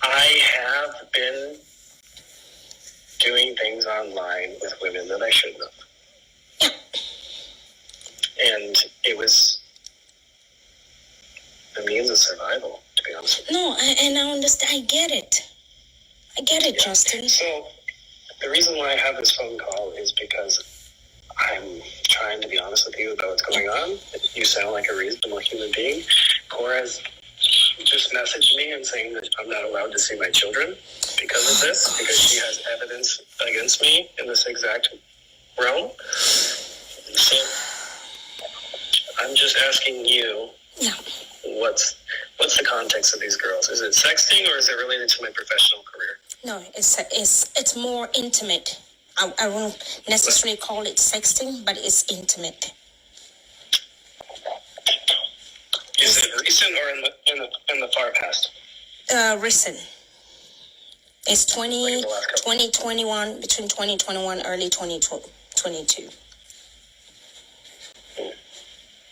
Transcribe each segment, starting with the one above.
I have been doing things online with women that I shouldn't have. And it was the means of survival, to be honest with you. No, I understand. I get it. Justin. So the reason why I have this phone call is because I'm trying to be honest with you about what's going on. You sound like a reasonable human being. Korra's just messaged me and saying that I'm not allowed to see my children because of this, because she has evidence against me in this exact realm. So I'm just asking you, what's the context of these girls? Is it sexting or is it related to my professional career? No, it's more intimate. I won't necessarily call it sexting, but it's intimate. Is it recent or in the far past? Recent. It's 2021, between 2021, early 2022.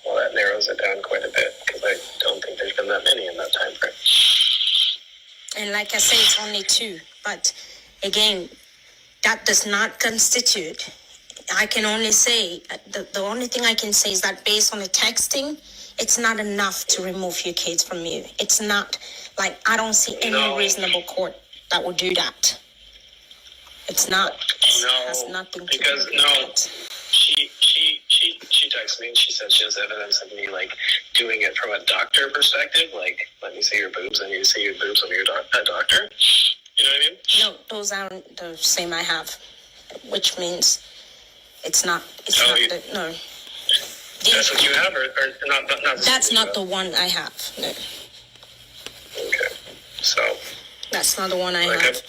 Well, that narrows it down quite a bit because I don't think there's been that many in that time frame. And like I say, it's only 2. But again, that does not constitute. I can only say, the only thing I can say is that based on the texting, it's not enough to remove your kids from you. It's not, like, I don't see any reasonable court that would do that. It's not. No, it has nothing to because do with it. She texted me and she said she has evidence of me like doing it from a doctor perspective, like let me see your boobs and you see your boobs when you're a doctor. You know what I mean? No, those aren't the same I have, which means it's not. No. That's what you have, or not? That's not the one I have. No. Okay, so that's not the one I have.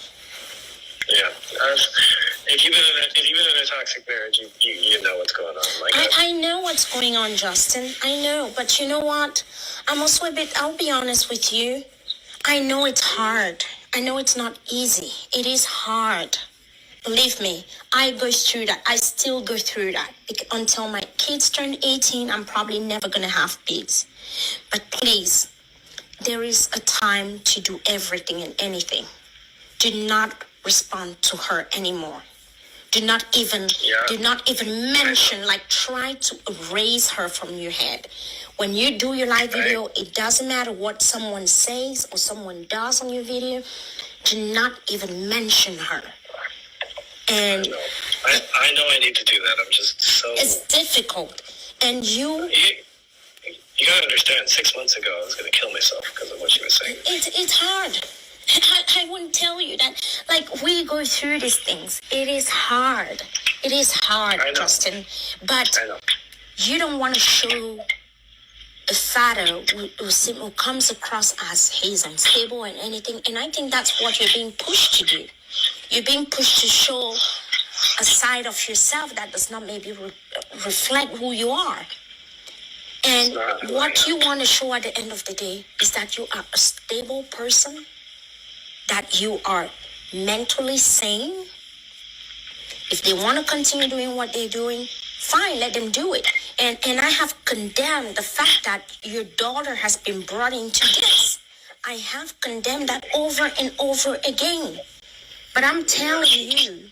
Yeah, if you've been in a toxic marriage, you know what's going on. Like I know what's going on, Justin. I know, but you know what? I'm also a bit. I'll be honest with you. I know it's hard. I know it's not easy. It is hard. Believe me, I go through that. I still go through that. Until my kids turn 18, I'm probably never going to have kids. But please, there is a time to do everything and anything. Do not respond to her anymore. Do not even mention, like try to erase her from your head. When you do your live video, it doesn't matter what someone says or someone does on your video. Do not even mention her. And I know I need to do that. I'm just so... It's difficult. And you gotta understand, 6 months ago I was gonna kill myself because of what she was saying. It's hard. I wouldn't tell you that. Like, we go through these things. It is hard. It is hard, Justin. But you don't want to show a father who comes across as he's unstable and anything. And I think that's what you're being pushed to do. You're being pushed to show a side of yourself that does not maybe reflect who you are. And what you want to show at the end of the day is that you are a stable person, that you are mentally sane. If they want to continue doing what they're doing, fine, let them do it. And I have condemned the fact that your daughter has been brought into this. I have condemned that over and over again. But I'm telling you,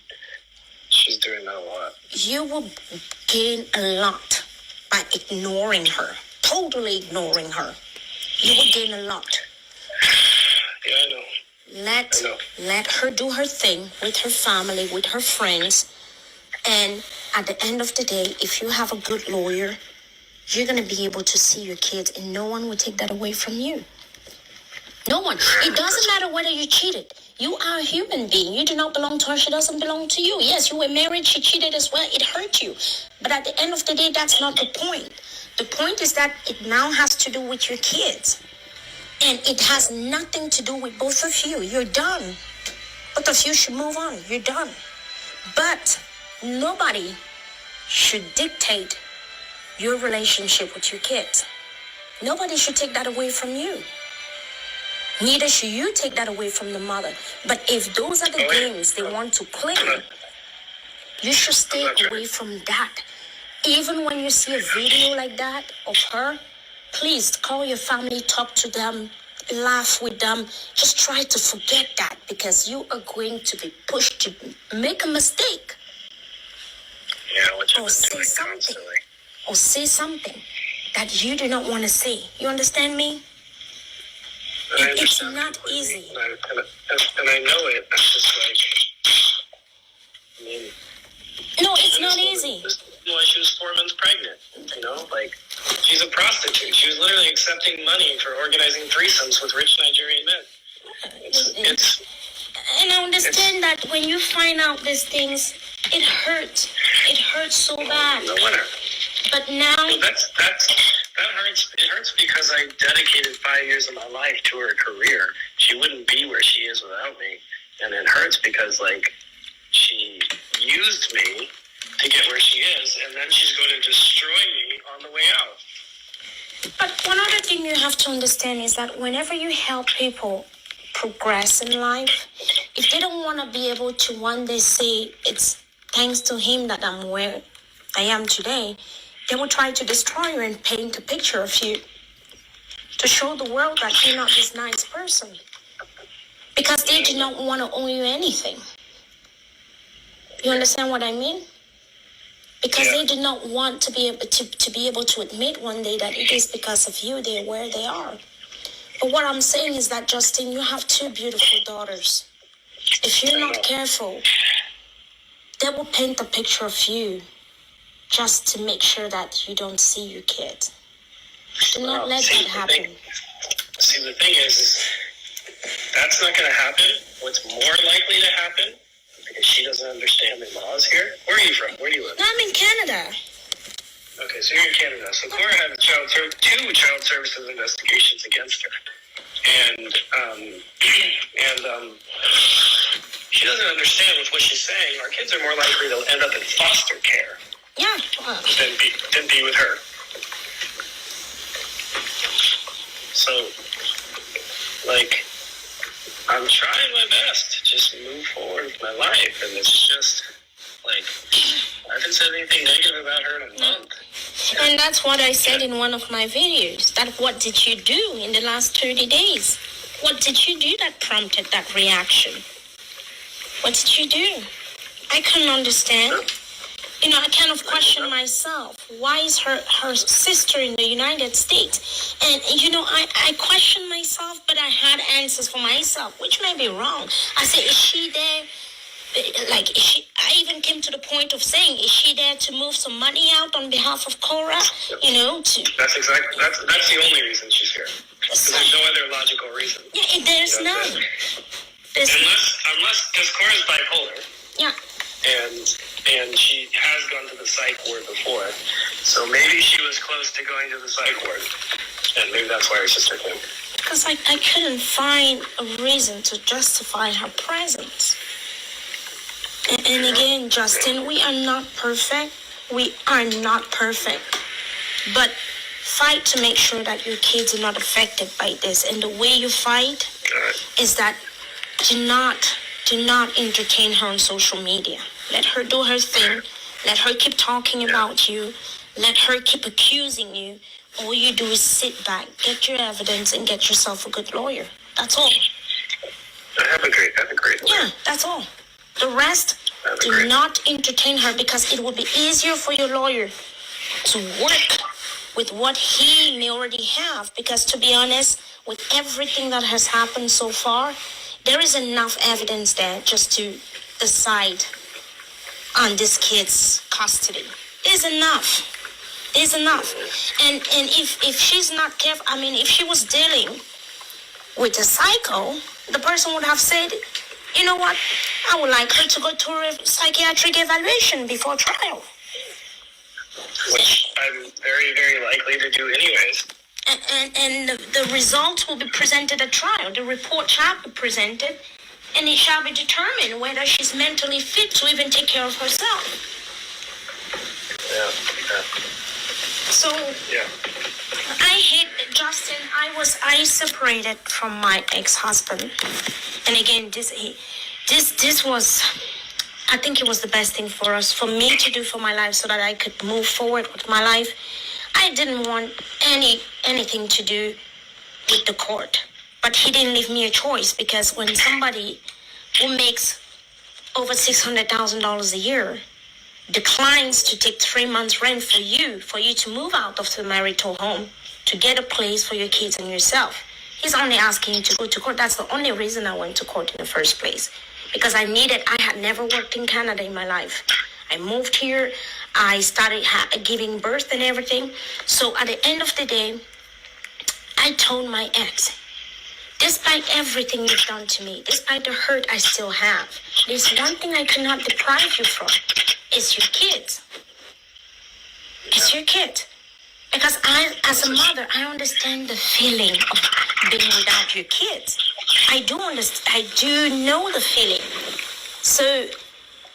she's doing that a lot. You will gain a lot by ignoring her, totally ignoring her. You will gain a lot. Yeah, I know. Let her do her thing with her family, with her friends. And at the end of the day, if you have a good lawyer, you're going to be able to see your kids and no one will take that away from you. No one. It doesn't matter whether you cheated. You are a human being. You do not belong to her. She doesn't belong to you. Yes, you were married. She cheated as well. It hurt you. But at the end of the day, that's not the point. The point is that it now has to do with your kids. And it has nothing to do with both of you. You're done. Both of you should move on. You're done. But nobody should dictate your relationship with your kids. Nobody should take that away from you. Neither should you take that away from the mother. But if those are the games they want to play, you should stay away from that. Even when you see a video like that of her, please call your family, talk to them laugh with them. Just try to forget that, because you are going to be pushed to make a mistake. Yeah, which I've Or been say doing something. constantly. Or say something that you do not want to say. You understand me? And I It's understand not completely. easy. And I know it. I'm just like, I mean, No, it's not easy. This is why she was 4 months pregnant. You know, like, she's a prostitute. She was literally accepting money for organizing threesomes with rich Nigerian men. It's And I understand that when you find out these things, it hurts. It hurts so bad. no wonder. But now, That hurts. It hurts because I dedicated 5 years of my life to her career. She wouldn't be where she is without me, and it hurts because like she used me to get where she is, and then she's going to destroy me on the way out. but one other thing you have to understand is that whenever you help people progress in life, if they don't want to be able to one day say it's thanks to him that I'm where I am today, they will try to destroy you and paint a picture of you to show the world that you're not this nice person, because they do not want to owe you anything. You understand what I mean? Because they do not want to be able to admit one day that it is because of you they're where they are. But what I'm saying is that, Justin, you have 2 beautiful daughters. If you're not careful, they will paint a picture of you just to make sure that you don't see your kid. Do not let that happen. The thing is that's not going to happen. What's more likely to happen, because she doesn't understand the laws here. Where are you from? Where do you live? I'm in Canada. Okay, so you're in Canada. So Korra had 2 child services investigations against her. And she doesn't understand with what she's saying. Our kids are more likely to end up in foster care Yeah. than be with her. So, like, I'm trying my best to just move forward with my life, and it's just, like, I haven't said anything negative about her in a month. And that's what I said in one of my videos, that what did you do in the last 30 days? What did you do that prompted that reaction? What did you do? I couldn't understand. You know, I kind of question myself. Why is her sister in the United States? And, you know, I question myself, but I had answers for myself, which may be wrong. I said, is she there? Like, I even came to the point of saying, is she there to move some money out on behalf of Korra? You know, That's the only reason she's here. Because there's no other logical reason. Yeah, there's none. Unless, because Korra's bipolar. Yeah. And she has gone to the psych ward before. So maybe she was close to going to the psych ward. And maybe that's why her sister came. Because I couldn't find a reason to justify her presence. And again, Justin, we are not perfect. We are not perfect. But fight to make sure that your kids are not affected by this. And the way you fight is that do not entertain her on social media. Let her do her thing. Let her keep talking about you. Let her keep accusing you. All you do is sit back, get your evidence, and get yourself a good lawyer. That's all. Have a great lawyer. Yeah, that's all. The rest, do not entertain her, because it will be easier for your lawyer to work with what he may already have. Because to be honest, with everything that has happened so far, there is enough evidence there just to decide on this kid's custody. There's enough. And if she's not careful, I mean, if she was dealing with a psycho, the person would have said, you know what, I would like her to go to a psychiatric evaluation before trial. Which I'm very, very likely to do anyways. And the results will be presented at trial. The report shall be presented, and it shall be determined whether she's mentally fit to even take care of herself. Yeah. So, I hate, Justin, I separated from my ex-husband. And again, this was, I think it was the best thing for us, for me to do for my life so that I could move forward with my life. I didn't want anything to do with the court. But he didn't leave me a choice, because when somebody who makes over $600,000 a year declines to take 3 months rent for you to move out of the marital home, to get a place for your kids and yourself, he's only asking you to go to court. That's the only reason I went to court in the first place, because I had never worked in Canada in my life. I moved here, I started giving birth and everything. So at the end of the day, I told my ex, despite everything you've done to me, despite the hurt I still have, there's one thing I cannot deprive you from. It's your kids. It's your kids. Because I, as a mother, I understand the feeling of being without your kids. I do understand. I do know the feeling. So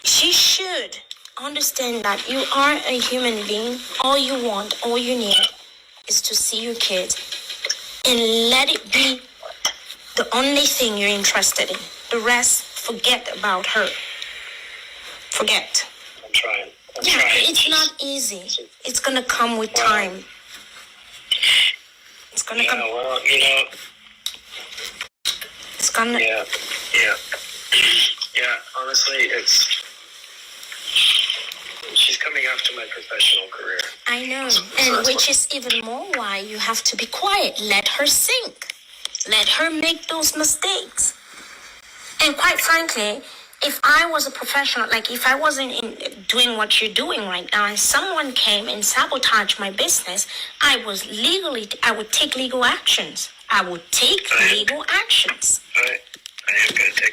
she should understand that you are a human being. All you want, all you need is to see your kids, and let it be the only thing you're interested in. The rest, forget about her. Forget. I'm trying. It's not easy. It's gonna come with time. It's gonna come. Well, It's gonna. Yeah. Honestly, she's coming after my professional career. I know, and which is even more why you have to be quiet. Let her sink. Let her make those mistakes. And quite frankly, if I was a professional, like if I wasn't doing what you're doing right now, and someone came and sabotaged my business, I would take legal actions. I am going to take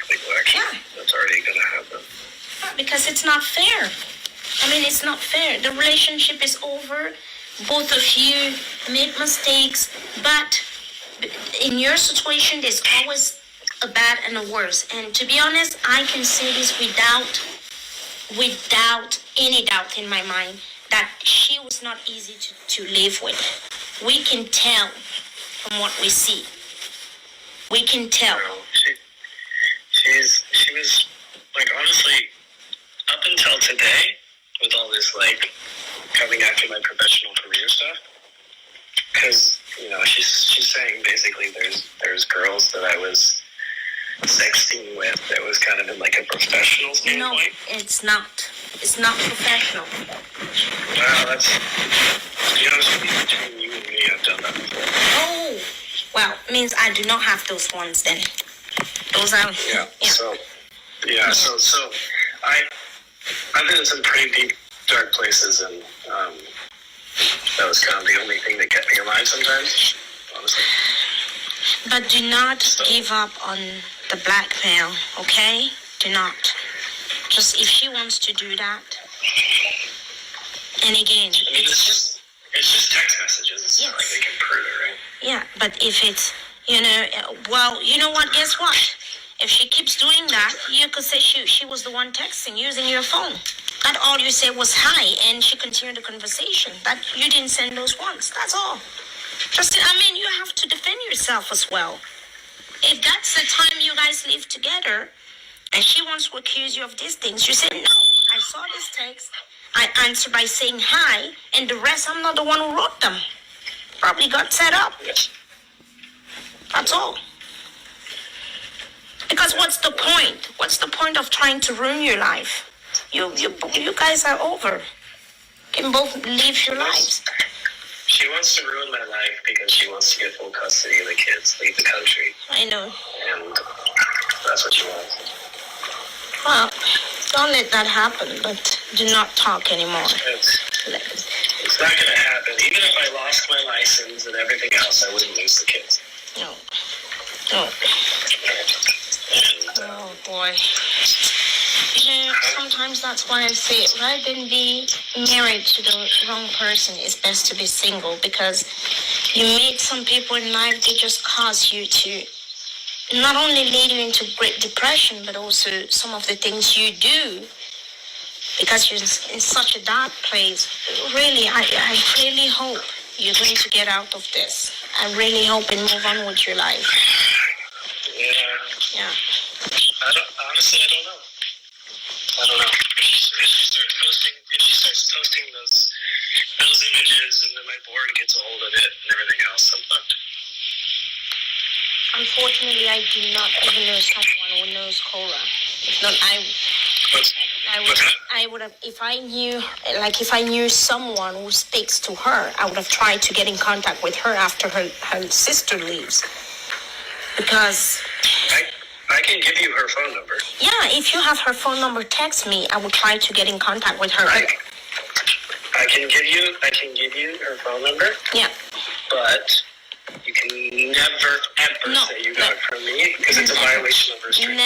legal action. Yeah. That's already going to happen. Because it's not fair. I mean, it's not fair. The relationship is over. Both of you made mistakes, but in your situation, there's always a bad and a worse. And to be honest, I can say this without any doubt in my mind, that she was not easy to live with. We can tell from what we see. We can tell. She was, like, honestly, up until today, with all this, like, coming after my professional career stuff, because, she's saying basically there's girls that I was sexting with that was kind of in, like, a professional standpoint. No, it's not. It's not professional. Well, that's, to be honest with you, between you and me, I've done that before. Oh, well, means I do not have those ones then. Those are... Yeah. So I've been in some pretty deep, dark places, and that was kind of the only thing that kept me alive sometimes, honestly. But do not give up on the blackmail, okay? Do not. Just if she wants to do that. And again, I mean, it's just text messages. It's not like they can prove it, right? Yeah, but if it's, well, you know what? Guess what? If she keeps doing that, you could say she was the one texting, using your phone. That all you said was hi, and she continued the conversation. That you didn't send those ones. That's all. You have to defend yourself as well. If that's the time you guys live together, and she wants to accuse you of these things, you say, no, I saw this text. I answered by saying hi, and the rest, I'm not the one who wrote them. Probably got set up. That's all. Because what's the point? What's the point of trying to ruin your life? You guys are over. You can both live your lives. She wants to ruin my life because she wants to get full custody of the kids, leave the country. I know. And that's what she wants. Well, don't let that happen, but do not talk anymore. It's not going to happen. Even if I lost my license and everything else, I wouldn't lose the kids. No. And, oh, boy. Sometimes that's why I say, rather than be married to the wrong person, it's best to be single, because you meet some people in life, they just cause you to not only lead you into great depression, but also some of the things you do, because you're in such a dark place. Really, I really hope you're going to get out of this. I really hope and move on with your life. Yeah. Honestly, I don't know. If she starts posting those images, and then my board gets a hold of it and everything else, I'm fucked. Unfortunately, I do not even know someone who knows Korra. If not, I would have, if I knew someone who speaks to her, I would have tried to get in contact with her after her sister leaves. Because I can give you her phone number. Yeah, if you have her phone number, text me. I will try to get in contact with her. I can give you her phone number. Yeah. But you can never ever say you got it from me because it's a violation of restraint.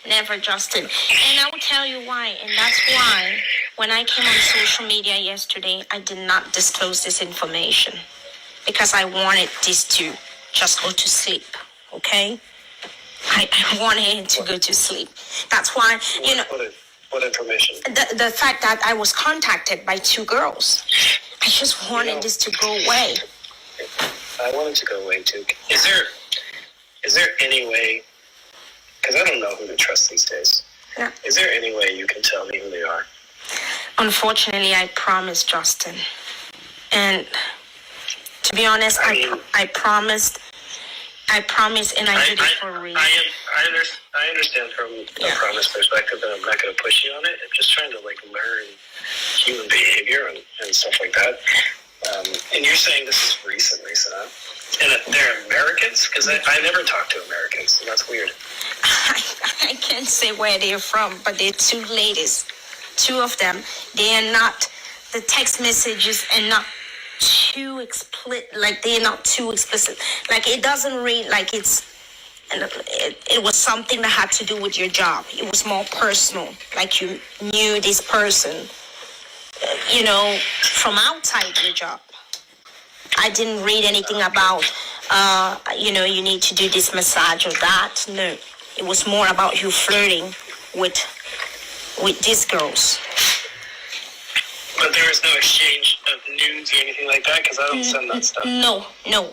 Never, Justin. And I will tell you why. And that's why when I came on social media yesterday, I did not disclose this information because I wanted this to just go to sleep. Okay? I wanted him to go to sleep. That's why, What information? The fact that I was contacted by 2 girls. I just wanted this to go away. I want it to go away too. Is there any way, because I don't know who to trust these days. Yeah. Is there any way you can tell me who they are? Unfortunately, I promised Justin. And to be honest, I promised and I did it for a reason. I understand from a promise perspective that I'm not going to push you on it. I'm just trying to learn human behavior and stuff like that. And you're saying this is recent, huh? And they're Americans? Because I never talk to Americans, so that's weird. I can't say where they're from, but they're 2 ladies. 2 of them. They are not, the text messages are not too explicit, they're not too explicit. It doesn't read like it was something that had to do with your job. It was more personal, like you knew this person, from outside your job. I didn't read anything about, you need to do this massage or that. No, it was more about you flirting with these girls. But there was no exchange of nudes or anything like that? Because I don't send that stuff. No,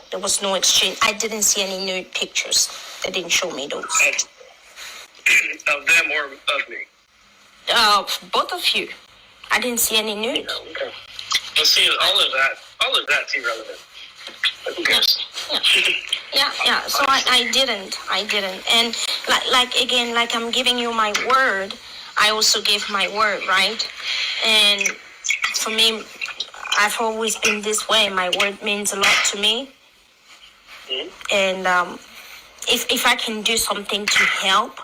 there was no exchange. I didn't see any nude pictures. They didn't show me those. Of them or of me? Both of you. I didn't see any nude. Oh, okay. Well, see, all of that's irrelevant. But who cares? Yeah. So I didn't. And again, I'm giving you my word, I also gave my word, right? And for me, I've always been this way. My word means a lot to me. Mm-hmm. And if I can do something to help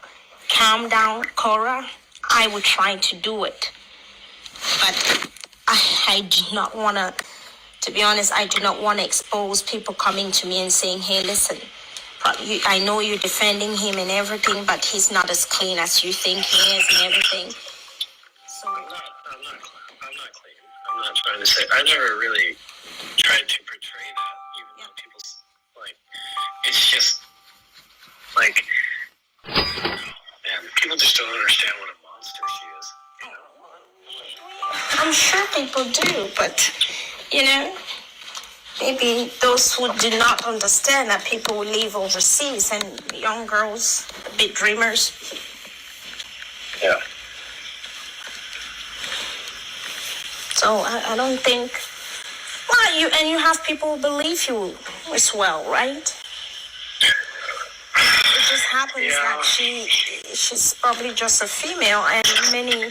calm down Korra, I would try to do it. But I do not want to be honest, I do not want to expose people coming to me and saying, hey, listen, I know you're defending him and everything, but he's not as clean as you think he is and everything. So I'm not clean. I'm not trying to say. I never really tried to portray that, even though people it's just man, people just don't understand what a monster she is. I'm sure people do, but maybe those who do not understand that people will live overseas and young girls, big dreamers. Yeah. So I don't think. Well, you have people who believe you as well, right? It just happens that she's probably just a female, and many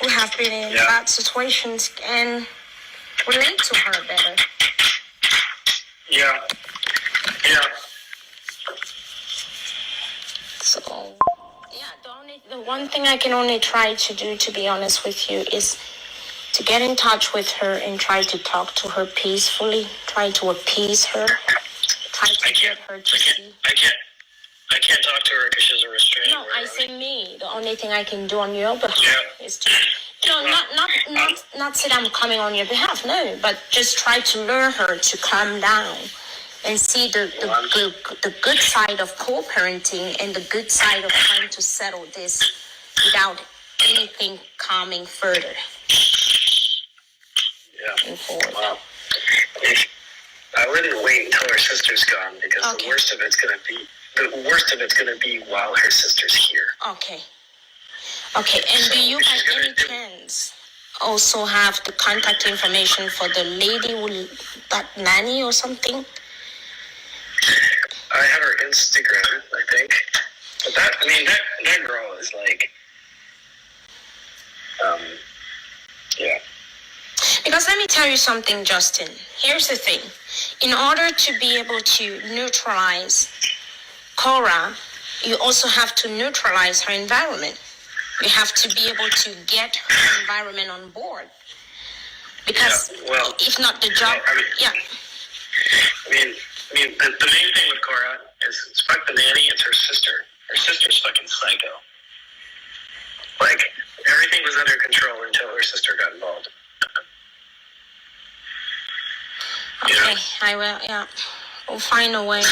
who have been in bad situations can relate to her better. Yeah. So, the one thing I can only try to do, to be honest with you, is to get in touch with her and try to talk to her peacefully, try to appease her, try to get her to see. I can't talk to her because she's a restraint. No, I say me. The only thing I can do on your behalf is to, not say I'm coming on your behalf, no, but just try to lure her to calm down and see the good side of co-parenting and the good side of trying to settle this without anything coming further. Yeah. Wow. I wouldn't wait until her sister's gone because the worst of it's gonna be while her sister's here. Okay. And do you by any chance also have the contact information for the lady that nanny or something? I have her Instagram, I think. But that girl is like, yeah. Because let me tell you something, Justin. Here's the thing. In order to be able to neutralize Korra, you also have to neutralize her environment. You have to be able to get her environment on board. Because if not the job, I mean, the main thing with Korra is it's fuck the nanny, it's her sister. Her sister's fucking psycho. Like, everything was under control until her sister got involved. Okay, I will, we'll find a way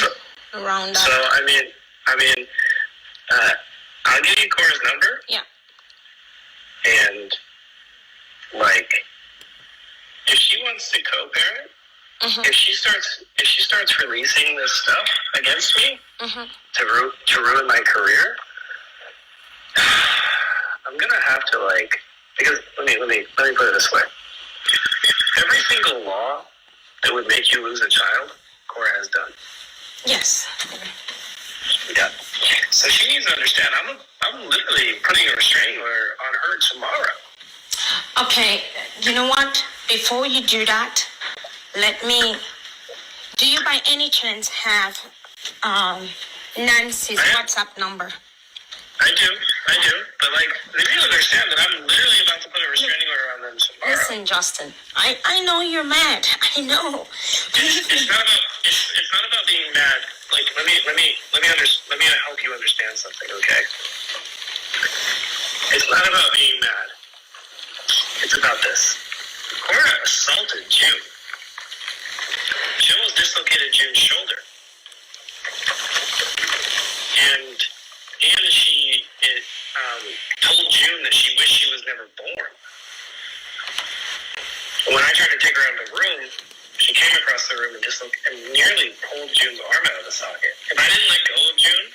around that. So, I mean, I'll give you Korra's number. Yeah. And, like, if she wants to co-parent, if she starts releasing this stuff against me to ruin my career, I'm gonna have to, like, because let me put it this way. Every single law that would make you lose a child, Korra has done. Yes. Yeah. So she needs to understand. I'm literally putting a restraining order on her tomorrow. Okay. You know what? Before you do that, do you by any chance have Nancy's WhatsApp number? I do. But, like, they need to understand that I'm literally about to put a restraining order on them tomorrow. Listen, Justin, I know you're mad. I know. It's not about being mad. Like, let me help you understand something, okay? It's not about being mad. It's about this. Korra assaulted June. She almost dislocated June's shoulder. And she told June that she wished she was never born. When I tried to take her out of the room, she came across the room and nearly pulled June's arm out of the socket. If I didn't let go of June,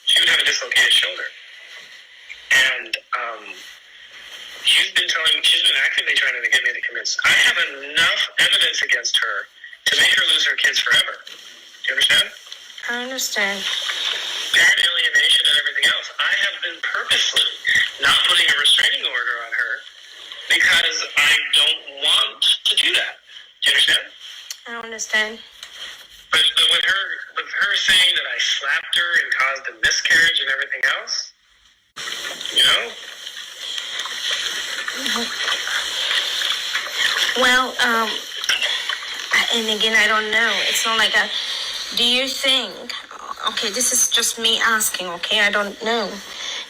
she would have a dislocated shoulder. And she's been actively trying to get me to commit. I have enough evidence against her to make her lose her kids forever. Do you understand? I understand. Parent alienation and everything else. I have been purposely not putting a restraining order on her because I don't want to do that. Do you understand? I understand. But with her saying that I slapped her and caused a miscarriage and everything else, you know? Well, and again, I don't know. It's not like do you think, okay, this is just me asking, okay, I don't know.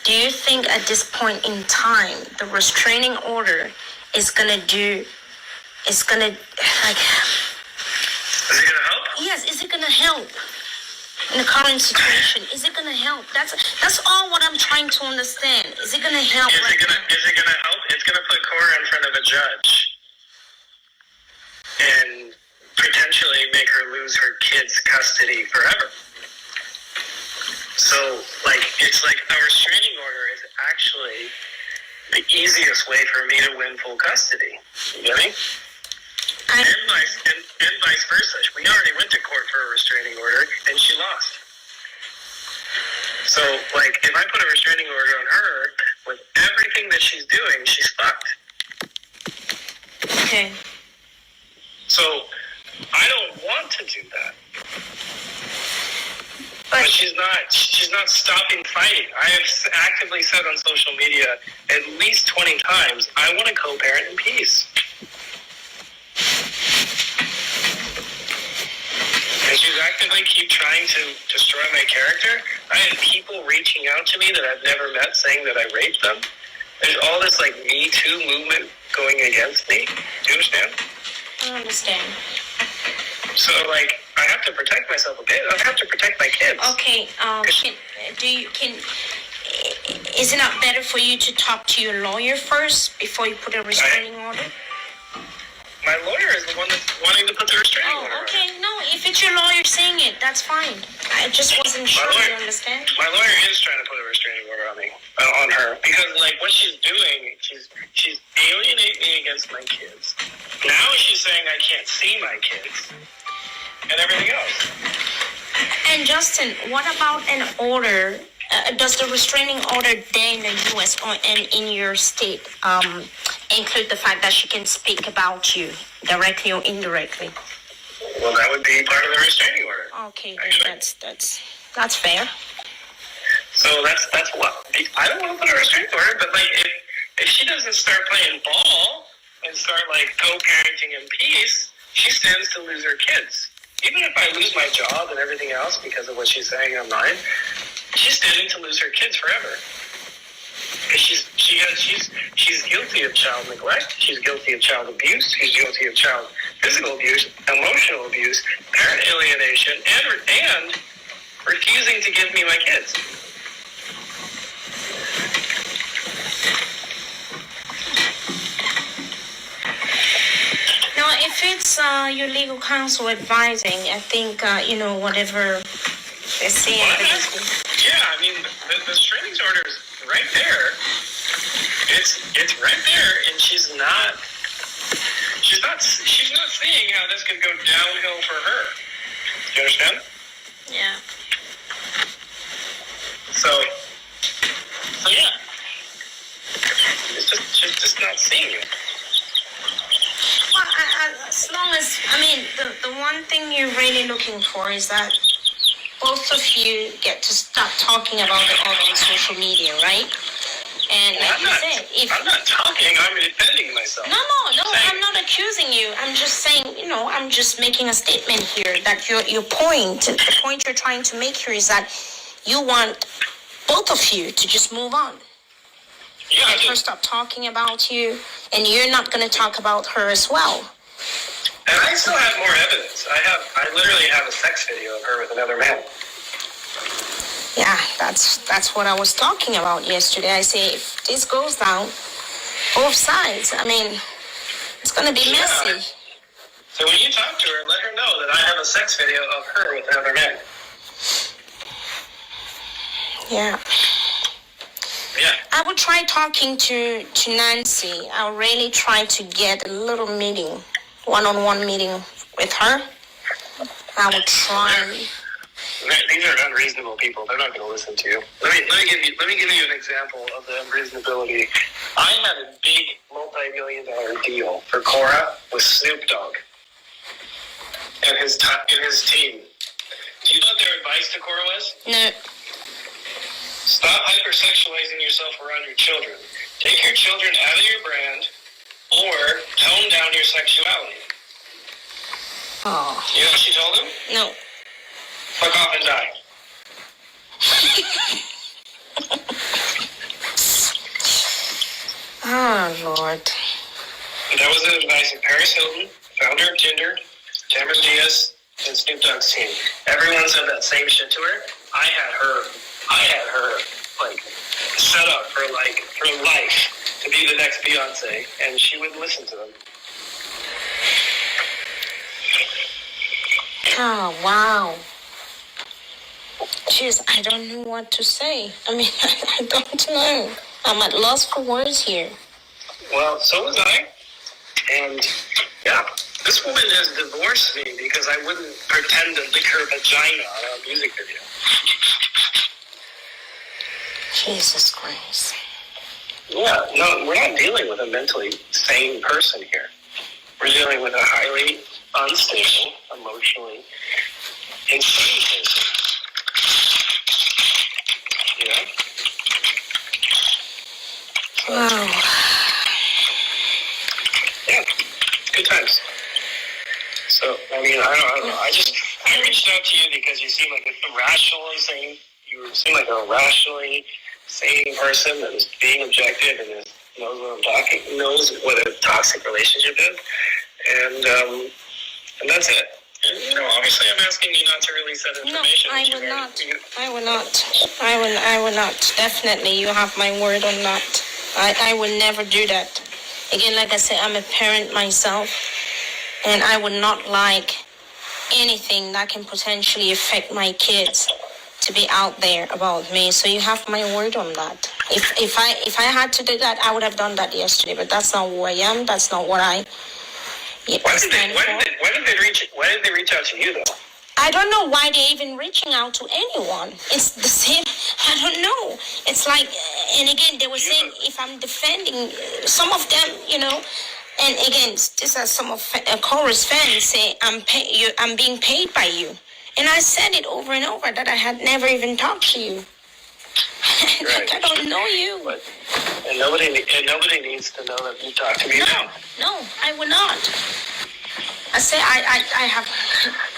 Do you think at this point in time, the restraining order is gonna like... Is it gonna help? Yes, is it gonna help? In the current situation, is it gonna help? That's all what I'm trying to understand. Is it gonna help? Is it gonna help? It's gonna put Korra in front of a judge and potentially make her lose her kids' custody forever. So, like, it's like a restraining order is actually the easiest way for me to win full custody. You get me? And vice versa. We already went to court for a restraining order, and she lost. So, like, if I put a restraining order on her, with everything that she's doing, she's fucked. Okay. So, I don't want to do that. But she's not stopping fighting. I have actively said on social media at least 20 times, I want to co-parent in peace. And she's actively keep trying to destroy my character. I had people reaching out to me that I've never met saying that I raped them. There's all this, like, Me Too movement going against me. Do you understand? I understand. So, like, I have to protect myself a bit. I have to protect my kids. Okay, is it not better for you to talk to your lawyer first before you put a restraining order? My lawyer is the one that's wanting to put the restraining order. Oh, okay. No, if it's your lawyer saying it, that's fine. I just wasn't sure. You understand? My lawyer is trying to put a restraining order on me, on her, because, like, what she's doing, she's alienating me against my kids. Now she's saying I can't see my kids and everything else. And just question, what about an order? Does the restraining order there in the U.S. or in your state include the fact that she can speak about you directly or indirectly? Well, that would be part of the restraining order. Okay, then that's fair. So that's what I don't want to put a restraining order, but like if she doesn't start playing ball and start like co-parenting in peace, she stands to lose her kids. Even if I lose my job and everything else because of what she's saying online, she's standing to lose her kids forever. Because she's guilty of child neglect. She's guilty of child abuse. She's guilty of child physical abuse, emotional abuse, parent alienation, and refusing to give me my kids. Now, if it's your legal counsel advising, I think whatever they're saying. Yeah, I mean the restraining order is right there. It's right there, and she's not seeing how this could go downhill for her. Do you understand? Yeah. So yeah, she's just not seeing it. Well, as long as the one thing you're really looking for is that both of you get to stop talking about it all on social media, right? And like you said, I'm not talking, I'm defending myself. No, I'm not accusing you. I'm just saying, I'm just making a statement here that the point you're trying to make here is that you want both of you to just move on. Yeah, Let her stop talking about you, and you're not going to talk about her as well. And I still have more evidence. I literally have a sex video of her with another man. Yeah, that's what I was talking about yesterday. I say if this goes down, both sides, it's going to be messy. Yeah. So when you talk to her, let her know that I have a sex video of her with another man. Yeah. Yeah. I would try talking to Nancy. I'll really try to get a little meeting, one-on-one meeting with her. I would try. These are unreasonable people. They're not going to listen to you. Let me give you an example of the unreasonability. I had a big multi-million-dollar deal for Korra with Snoop Dogg and his team. Do you know what their advice to Korra was? No. Stop hypersexualizing yourself around your children. Take your children out of your brand, or tone down your sexuality. Oh. You know what she told him? No. Fuck off and die. Oh, Lord. That was the advice of Paris Hilton, founder of Tinder, Cameron Diaz, and Snoop Dogg's team. Everyone said that same shit to her. I had her like set up for life to be the next Beyonce, and she wouldn't listen to them. Oh, wow. Jeez, I don't know what to say. I don't know. I'm at loss for words here. Well, so was I. And, yeah, this woman has divorced me because I wouldn't pretend to lick her vagina on a music video. Jesus Christ. Yeah, no, we're not dealing with a mentally sane person here. We're dealing with a highly unstable, emotionally insane person. Yeah? Wow. Yeah, good times. So, I don't know. I reached out to you because you seem like a rationally sane. You seem like a rationally sane person that is being objective and knows what I'm talking, knows what a toxic relationship is, and that's it. And, obviously, I'm asking you not to release that information. No, I will not. I will not. Definitely, you have my word on that. I will never do that. Again, like I said, I'm a parent myself, and I would not like anything that can potentially affect my kids to be out there about me. So you have my word on that. If I had to do that, I would have done that yesterday. But that's not who I am. That's not what I stand for. Why did they reach out to you though? I don't know why they're even reaching out to anyone. It's the same. I don't know. It's like, and again, they were saying if I'm defending some of them, and again, these are some of Korra's fans say I'm being paid by you, and I said it over and over that I had never even talked to you. Like, I don't know you. But, and nobody needs to know that you talk to me now. No, I will not. I say I have,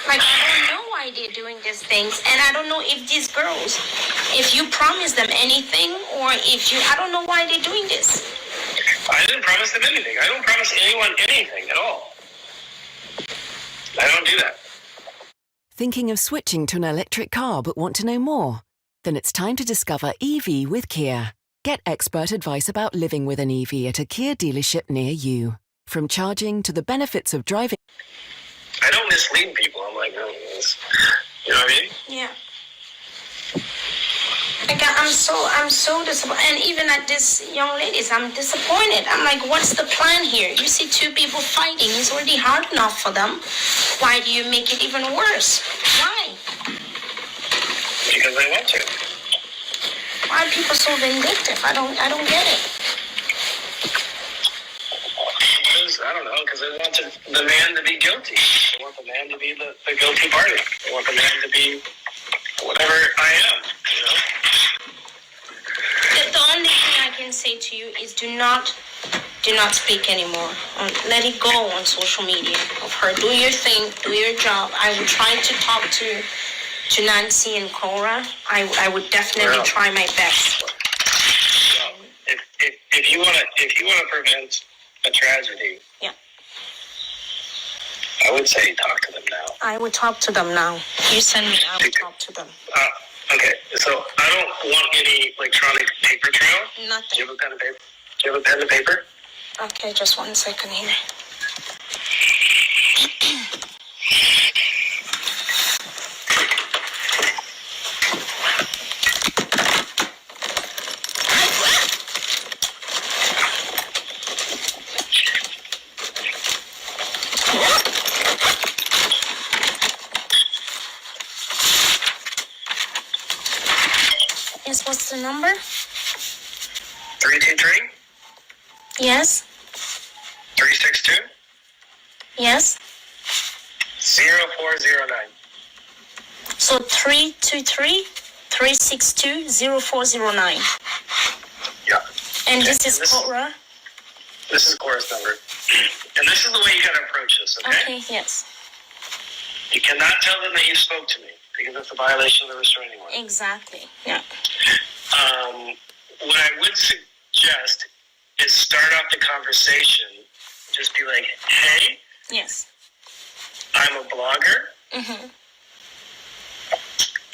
like, I don't know why they're doing these things, and I don't know if these girls, if you promise them anything, or I don't know why they're doing this. I didn't promise them anything. I don't promise anyone anything at all. I don't do that. Thinking of switching to an electric car but want to know more? Then it's time to discover EV with Kia. Get expert advice about living with an EV at a Kia dealership near you. From charging to the benefits of driving. I don't mislead people. I'm like, oh, this. You know what I mean? Yeah. Like, I'm so disappointed. And even at this young ladies, I'm disappointed. I'm like, what's the plan here? You see two people fighting. It's already hard enough for them. Why do you make it even worse? Why? Because they want to. Why are people so vindictive? I don't get it. I don't know, because they want the man to be guilty. They want the man to be the guilty party. They want the man to be whatever I am, The only thing I can say to you is do not speak anymore. Let it go on social media of her. Do your thing, do your job. I would try to talk to Nancy and Korra. I would definitely try my best. Well, if you wanna prevent a tragedy, yeah, I would say talk to them now. I would talk to them now. You send me, I would talk to them. Okay, so I don't want any electronic paper trail. Nothing. Do you have a pen and paper? Do you have a pen and paper? Okay, just 1 second here. Yes, what's the number? 323? Yes. 362? Yes. 0409. So 323-362-0409. Yeah. And this is Korra? This is Korra's number. And this is the way you gotta approach this, okay? Okay, yes. You cannot tell them that you spoke to me, because that's a violation of the restraining order. Exactly, yeah. What I would suggest is start off the conversation. Just be like, hey, Yes. I'm a blogger. Mm-hmm.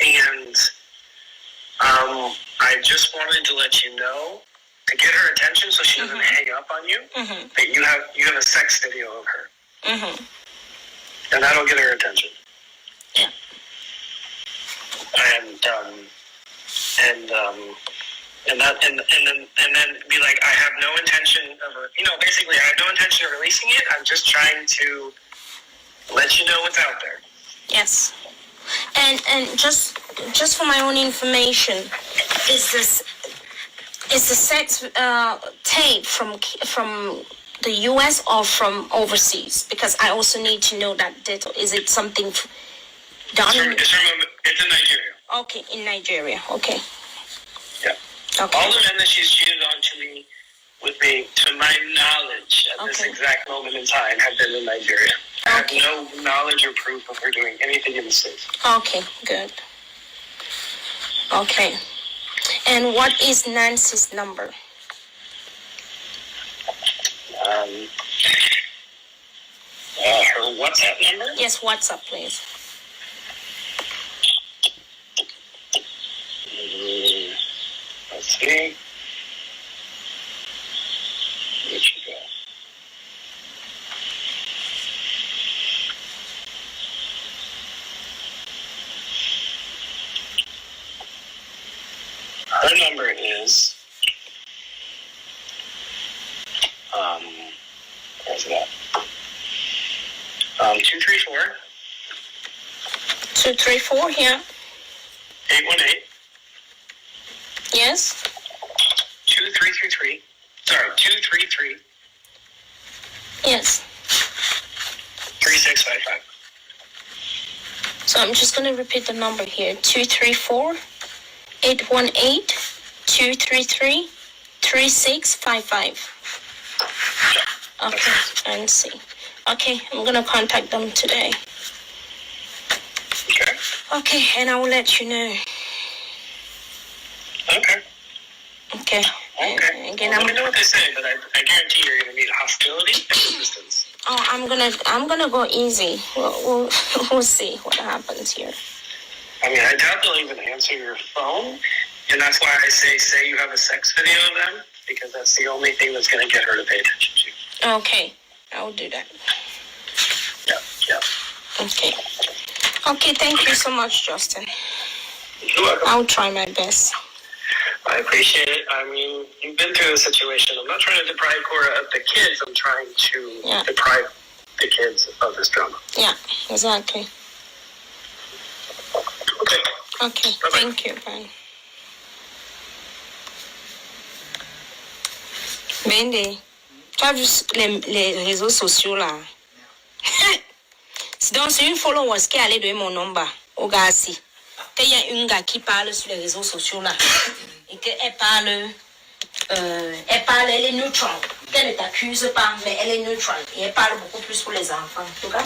And I just wanted to let you know, to get her attention so she doesn't hang up on you, that you have a sex video of her. Mm-hmm. And that'll get her attention. Yeah. And then be like, I have no intention of, basically, I have no intention of releasing it. I'm just trying to let you know what's out there. Yes. And just for my own information, is the sex tape from the U.S. or from overseas? Because I also need to know that detail. Is it something done? It's in Nigeria. Okay, in Nigeria. Okay. Yeah. Okay. All the men that she's cheated on with me, to my knowledge, at this exact moment in time, have been in Nigeria. I have no knowledge or proof of her doing anything in the States. Okay, good. Okay. And what is Nancy's number? Her WhatsApp number? Yes, WhatsApp, please. Let's see. Where'd she go? Her number is, where's it at? 234. 234, yeah. 818. Yes. 2333. Sorry, 233. Yes. 3655. So I'm just going to repeat the number here. 234-818-233-3655. Okay, and see. Okay, I'm going to contact them today. Okay. Okay, and I will let you know. Okay. Okay. Okay. Again, Well, let me know what they say, but I guarantee you're going to need hostility and resistance. Oh, I'm gonna go easy. We'll see what happens here. I mean, I doubt they'll even answer your phone, and that's why I say you have a sex video of them, because that's the only thing that's going to get her to pay attention to you. Okay, I'll do that. Yeah. Okay. Okay, thank you so much, Justin. You're welcome. I'll try my best. I appreciate it. I mean, you've been through the situation. I'm not trying to deprive Korra of the kids. I'm trying to deprive the kids of this drama. Yeah, exactly. Okay. Okay, Bye-bye. thank you. Bye. Bendy, tu as vu les réseaux sociaux là? Donc, c'est une follower qui allait donner mon number au gars ci. Qu'il y a une gars qui parle sur les réseaux sociaux là. Et qu'elle parle, elle est neutre. Qu'elle ne t'accuse pas, mais elle est neutre. Et elle parle beaucoup plus pour les enfants. En tout cas,